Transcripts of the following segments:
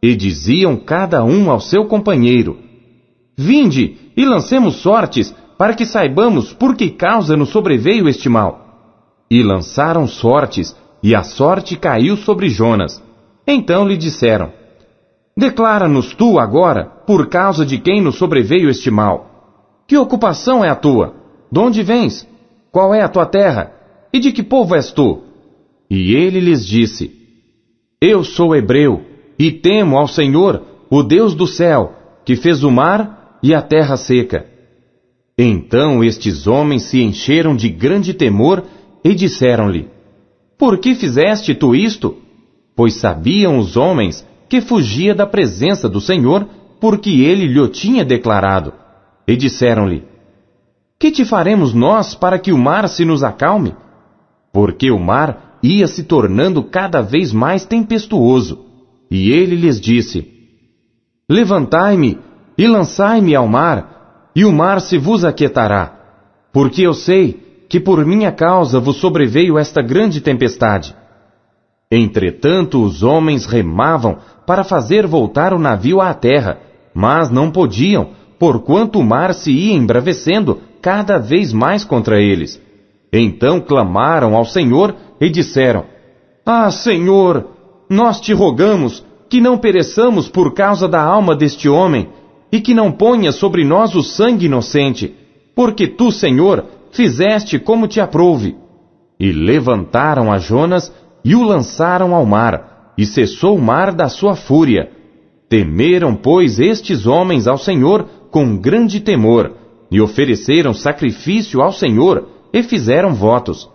E diziam cada um ao seu companheiro: Vinde e lancemos sortes, para que saibamos por que causa nos sobreveio este mal. E lançaram sortes, e a sorte caiu sobre Jonas. Então lhe disseram: Declara-nos tu agora, por causa de quem nos sobreveio este mal. Que ocupação é a tua? De onde vens? Qual é a tua terra? E de que povo és tu? E ele lhes disse: Eu sou hebreu, e temo ao Senhor, o Deus do céu, que fez o mar e a terra seca. Então estes homens se encheram de grande temor e disseram-lhe: Por que fizeste tu isto? Pois sabiam os homens que fugia da presença do Senhor, porque ele lhe tinha declarado. E disseram-lhe: Que te faremos nós para que o mar se nos acalme? Porque o mar ia se tornando cada vez mais tempestuoso. E ele lhes disse: Levantai-me e lançai-me ao mar, e o mar se vos aquietará. Porque eu sei que por minha causa vos sobreveio esta grande tempestade. Entretanto os homens remavam para fazer voltar o navio à terra, mas não podiam, porquanto o mar se ia embravecendo cada vez mais contra eles. Então clamaram ao Senhor e disseram: Ah, Senhor, nós te rogamos que não pereçamos por causa da alma deste homem, e que não ponhas sobre nós o sangue inocente, porque tu, Senhor, fizeste como te aprouve. E levantaram a Jonas e o lançaram ao mar, e cessou o mar da sua fúria. Temeram, pois, estes homens ao Senhor com grande temor, e ofereceram sacrifício ao Senhor, e fizeram votos.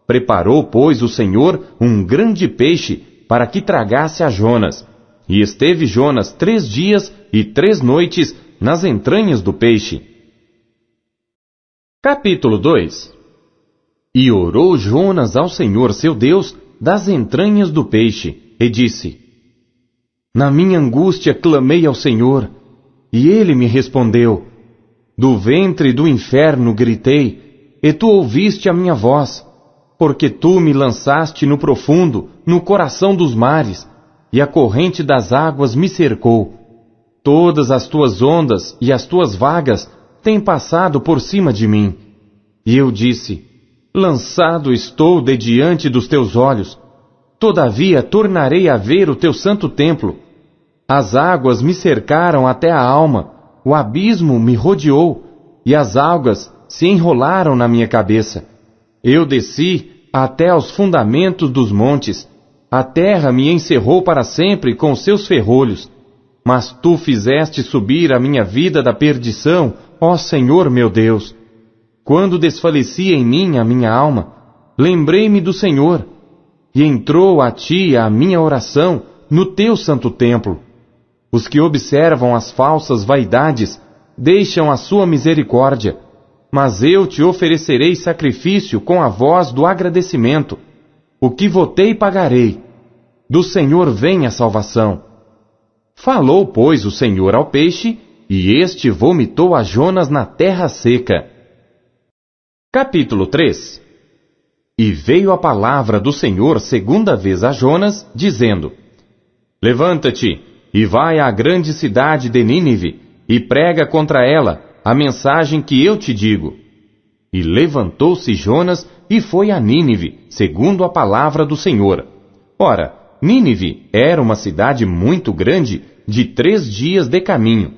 Preparou, pois, o Senhor um grande peixe, para que tragasse a Jonas. E esteve Jonas 3 dias e 3 noites nas entranhas do peixe. Capítulo 2. E orou Jonas ao Senhor seu Deus das entranhas do peixe, e disse: Na minha angústia clamei ao Senhor, e ele me respondeu. Do ventre do inferno gritei, e tu ouviste a minha voz, porque tu me lançaste no profundo, no coração dos mares, e a corrente das águas me cercou. Todas as tuas ondas e as tuas vagas têm passado por cima de mim. E eu disse: Lançado estou de diante dos teus olhos. Todavia tornarei a ver o teu santo templo. As águas me cercaram até a alma, o abismo me rodeou, e as algas se enrolaram na minha cabeça. Eu desci até aos fundamentos dos montes. A terra me encerrou para sempre com seus ferrolhos. Mas tu fizeste subir a minha vida da perdição, ó Senhor meu Deus. Quando desfalecia em mim a minha alma, lembrei-me do Senhor, e entrou a ti a minha oração no teu santo templo. Os que observam as falsas vaidades deixam a sua misericórdia, mas eu te oferecerei sacrifício com a voz do agradecimento. O que votei pagarei. Do Senhor vem a salvação. Falou, pois, o Senhor ao peixe, e este vomitou a Jonas na terra seca. Capítulo 3. E veio a palavra do Senhor segunda vez a Jonas, dizendo: Levanta-te, e vai à grande cidade de Nínive, e prega contra ela a mensagem que eu te digo. E levantou-se Jonas e foi a Nínive, segundo a palavra do Senhor. Ora, Nínive era uma cidade muito grande, de 3 dias de caminho.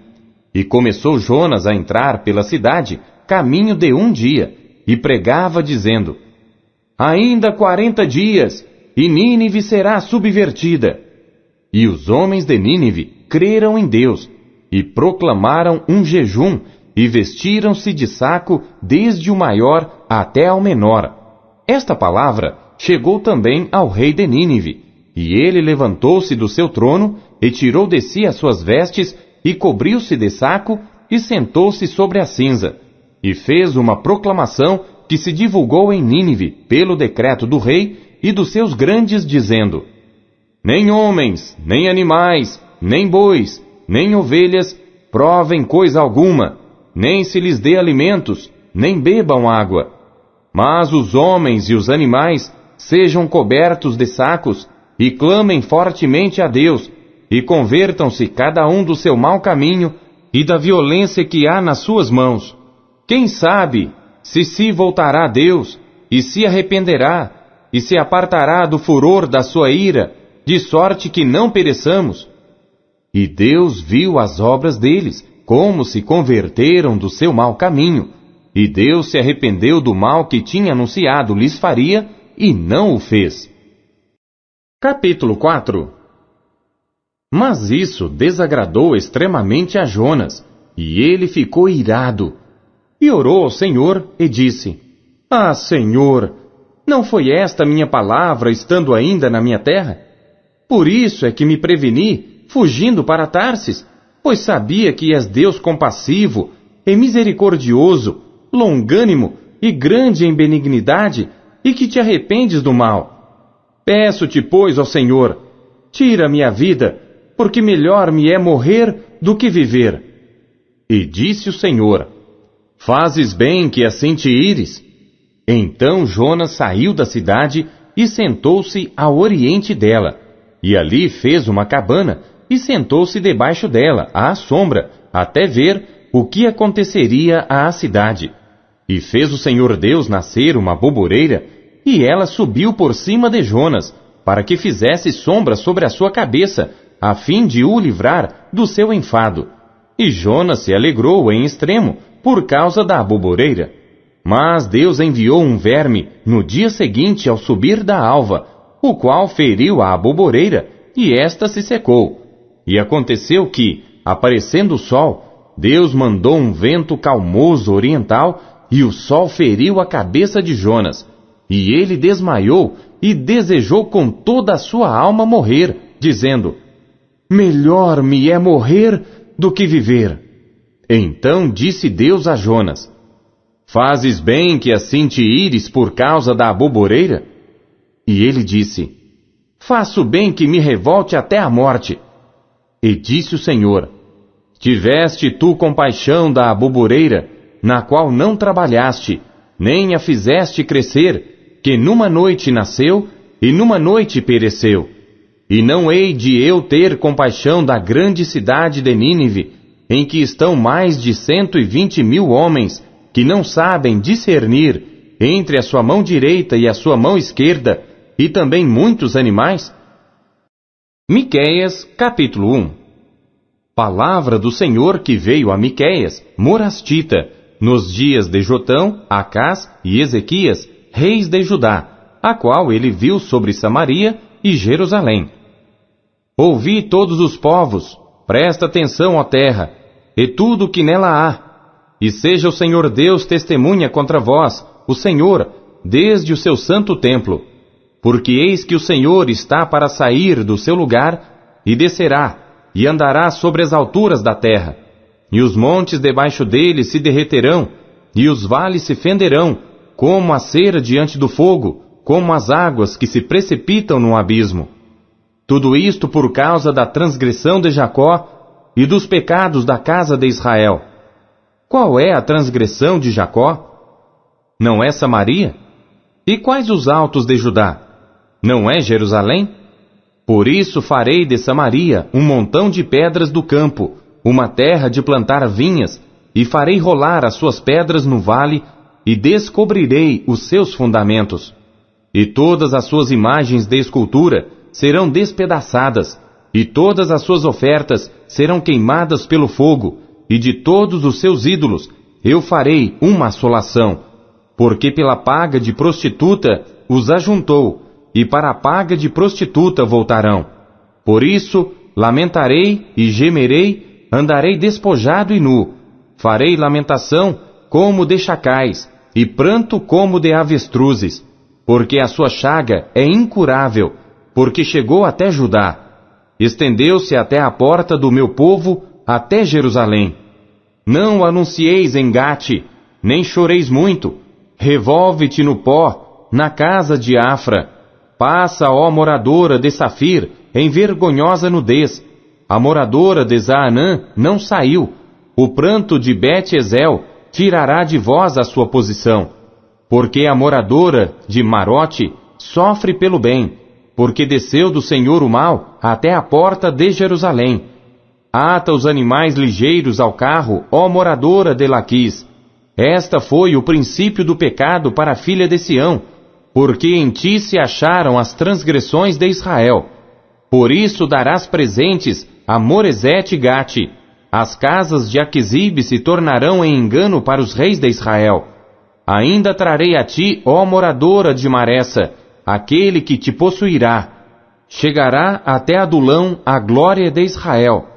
E começou Jonas a entrar pela cidade, caminho de 1 dia, e pregava dizendo: Ainda 40 dias, e Nínive será subvertida. E os homens de Nínive creram em Deus, e proclamaram um jejum, e vestiram-se de saco desde o maior até ao menor. Esta palavra chegou também ao rei de Nínive, e ele levantou-se do seu trono, e tirou de si as suas vestes, e cobriu-se de saco, e sentou-se sobre a cinza, e fez uma proclamação que se divulgou em Nínive pelo decreto do rei e dos seus grandes, dizendo: Nem homens, nem animais, nem bois, nem ovelhas provem coisa alguma, nem se lhes dê alimentos, nem bebam água. Mas os homens e os animais sejam cobertos de sacos, e clamem fortemente a Deus, e convertam-se cada um do seu mau caminho e da violência que há nas suas mãos. Quem sabe se voltará a Deus, e se arrependerá, e se apartará do furor da sua ira, de sorte que não pereçamos. E Deus viu as obras deles, como se converteram do seu mau caminho, e Deus se arrependeu do mal que tinha anunciado lhes faria, e não o fez. Capítulo 4. Mas isso desagradou extremamente a Jonas, e ele ficou irado, e orou ao Senhor e disse: Ah, Senhor, não foi esta minha palavra estando ainda na minha terra? Por isso é que me preveni, fugindo para Tarsis, pois sabia que és Deus compassivo e misericordioso, longânimo e grande em benignidade, e que te arrependes do mal. Peço-te, pois, ó Senhor, tira-me a vida, porque melhor me é morrer do que viver. E disse o Senhor: Fazes bem que assim te ires. Então Jonas saiu da cidade e sentou-se ao oriente dela, e ali fez uma cabana, e sentou-se debaixo dela, à sombra, até ver o que aconteceria à cidade. E fez o Senhor Deus nascer uma boboreira, e ela subiu por cima de Jonas, para que fizesse sombra sobre a sua cabeça, a fim de o livrar do seu enfado. E Jonas se alegrou em extremo, por causa da boboreira. Mas Deus enviou um verme no dia seguinte ao subir da alva, o qual feriu a boboreira, e esta se secou. E aconteceu que, aparecendo o sol, Deus mandou um vento calmoso oriental, e o sol feriu a cabeça de Jonas. E ele desmaiou e desejou com toda a sua alma morrer, dizendo: Melhor me é morrer do que viver. Então disse Deus a Jonas: Fazes bem que assim te ires por causa da boboreira? E ele disse: Faço bem que me revolte até a morte. E disse o Senhor: Tiveste tu compaixão da boboreira, na qual não trabalhaste, nem a fizeste crescer, que numa noite nasceu e numa noite pereceu. E não hei de eu ter compaixão da grande cidade de Nínive, em que estão mais de 120.000 homens, que não sabem discernir entre a sua mão direita e a sua mão esquerda, e também muitos animais? Miqueias, capítulo 1. Palavra do Senhor que veio a Miqueias, morastita, nos dias de Jotão, Acás e Ezequias, reis de Judá, a qual ele viu sobre Samaria e Jerusalém. Ouvi todos os povos, presta atenção, ó terra, e tudo o que nela há, e seja o Senhor Deus testemunha contra vós, o Senhor, desde o seu santo templo. Porque eis que o Senhor está para sair do seu lugar, e descerá, e andará sobre as alturas da terra. E os montes debaixo dele se derreterão, e os vales se fenderão, como a cera diante do fogo, como as águas que se precipitam no abismo. Tudo isto por causa da transgressão de Jacó e dos pecados da casa de Israel. Qual é a transgressão de Jacó? Não é Samaria? E quais os altos de Judá? Não é Jerusalém? Por isso farei de Samaria um montão de pedras do campo, uma terra de plantar vinhas, e farei rolar as suas pedras no vale, e descobrirei os seus fundamentos. E todas as suas imagens de escultura serão despedaçadas, e todas as suas ofertas serão queimadas pelo fogo, e de todos os seus ídolos eu farei uma assolação, porque pela paga de prostituta os ajuntou, e para a paga de prostituta voltarão. Por isso lamentarei e gemerei, andarei despojado e nu, farei lamentação como de chacais, e pranto como de avestruzes, porque a sua chaga é incurável, porque chegou até Judá, estendeu-se até a porta do meu povo, até Jerusalém. Não anuncieis em Gate, nem choreis muito, revolve-te no pó, na casa de Afra. Passa, ó moradora de Safir, em vergonhosa nudez. A moradora de Zaanã não saiu, o pranto de Bet-Ezel tirará de vós a sua posição. Porque a moradora de Marote sofre pelo bem, porque desceu do Senhor o mal até a porta de Jerusalém. Ata os animais ligeiros ao carro, ó moradora de Laquis. Esta foi o princípio do pecado para a filha de Sião, porque em ti se acharam as transgressões de Israel. Por isso darás presentes a Moresete e Gate. As casas de Aquisibe se tornarão em engano para os reis de Israel. Ainda trarei a ti, ó moradora de Maressa, aquele que te possuirá. Chegará até Adulão a glória de Israel.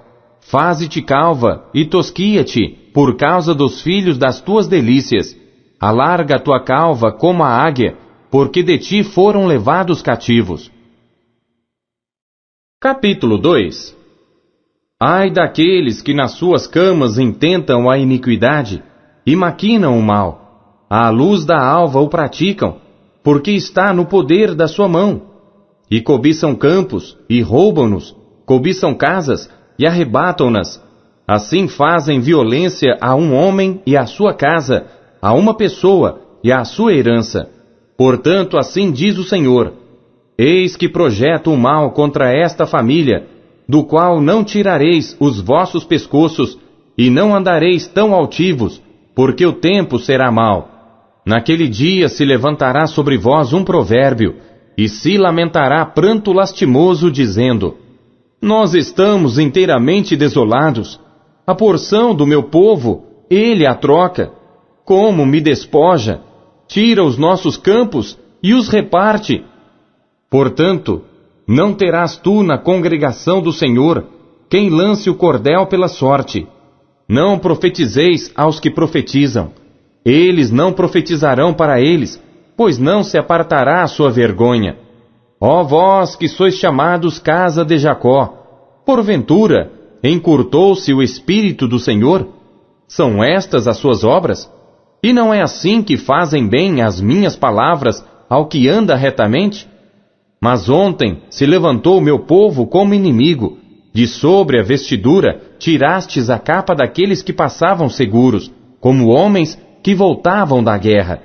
Faze-te calva e tosquia-te por causa dos filhos das tuas delícias. Alarga a tua calva como a águia, porque de ti foram levados cativos. Capítulo 2. Ai daqueles que nas suas camas intentam a iniquidade e maquinam o mal. À luz da alva o praticam, porque está no poder da sua mão. E cobiçam campos, e roubam-nos, cobiçam casas, e arrebatam-nas. Assim fazem violência a um homem e à sua casa, a uma pessoa e à sua herança. Portanto, assim diz o Senhor: eis que projeto o mal contra esta família, do qual não tirareis os vossos pescoços, e não andareis tão altivos, porque o tempo será mau. Naquele dia se levantará sobre vós um provérbio, e se lamentará pranto lastimoso, dizendo: nós estamos inteiramente desolados. A porção do meu povo, ele a troca. Como me despoja, tira os nossos campos e os reparte. Portanto, não terás tu na congregação do Senhor quem lance o cordel pela sorte. Não profetizeis aos que profetizam. Eles não profetizarão para eles, pois não se apartará a sua vergonha. Ó vós que sois chamados casa de Jacó, porventura encurtou-se o Espírito do Senhor? São estas as suas obras? E não é assim que fazem bem as minhas palavras ao que anda retamente? Mas ontem se levantou o meu povo como inimigo. De sobre a vestidura tirastes a capa daqueles que passavam seguros, como homens que voltavam da guerra.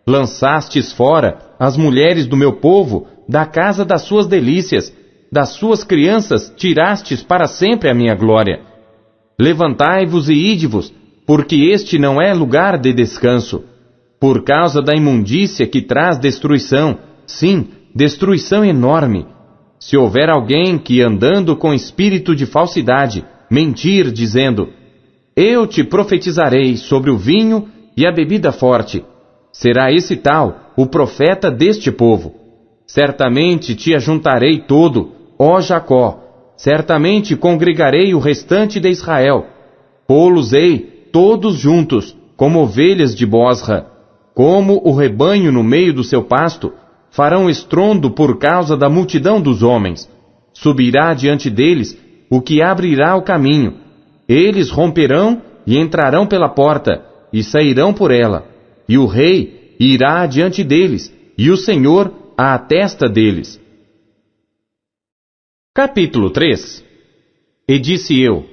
Lançastes fora as mulheres do meu povo da casa das suas delícias, das suas crianças tirastes para sempre a minha glória. Levantai-vos e ide-vos, porque este não é lugar de descanso. Por causa da imundícia que traz destruição, sim, destruição enorme. Se houver alguém que, andando com espírito de falsidade, mentir, dizendo: eu te profetizarei sobre o vinho e a bebida forte, será esse tal o profeta deste povo. Certamente te ajuntarei todo, ó Jacó, certamente congregarei o restante de Israel. Pô-los-ei todos juntos, como ovelhas de Bosra, como o rebanho no meio do seu pasto, farão estrondo por causa da multidão dos homens. Subirá diante deles o que abrirá o caminho. Eles romperão e entrarão pela porta, e sairão por ela. E o rei irá diante deles, e o Senhor à testa deles. Capítulo 3. E disse eu: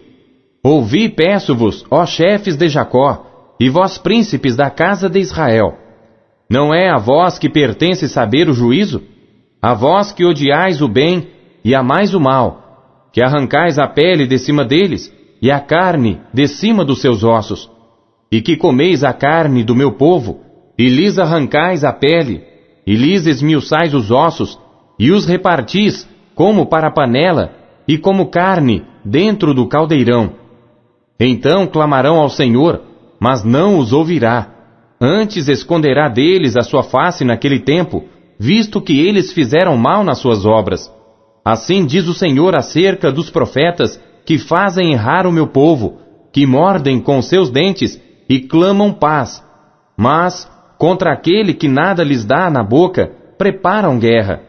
ouvi, peço-vos, ó chefes de Jacó, e vós príncipes da casa de Israel. Não é a vós que pertence saber o juízo? A vós que odiais o bem e amais o mal, que arrancais a pele de cima deles e a carne de cima dos seus ossos, e que comeis a carne do meu povo, e lhes arrancais a pele, e lhes esmiuçais os ossos, e os repartis como para a panela, e como carne dentro do caldeirão. Então clamarão ao Senhor, mas não os ouvirá. Antes esconderá deles a sua face naquele tempo, visto que eles fizeram mal nas suas obras. Assim diz o Senhor acerca dos profetas que fazem errar o meu povo, que mordem com seus dentes e clamam paz. Mas, contra aquele que nada lhes dá na boca, preparam guerra.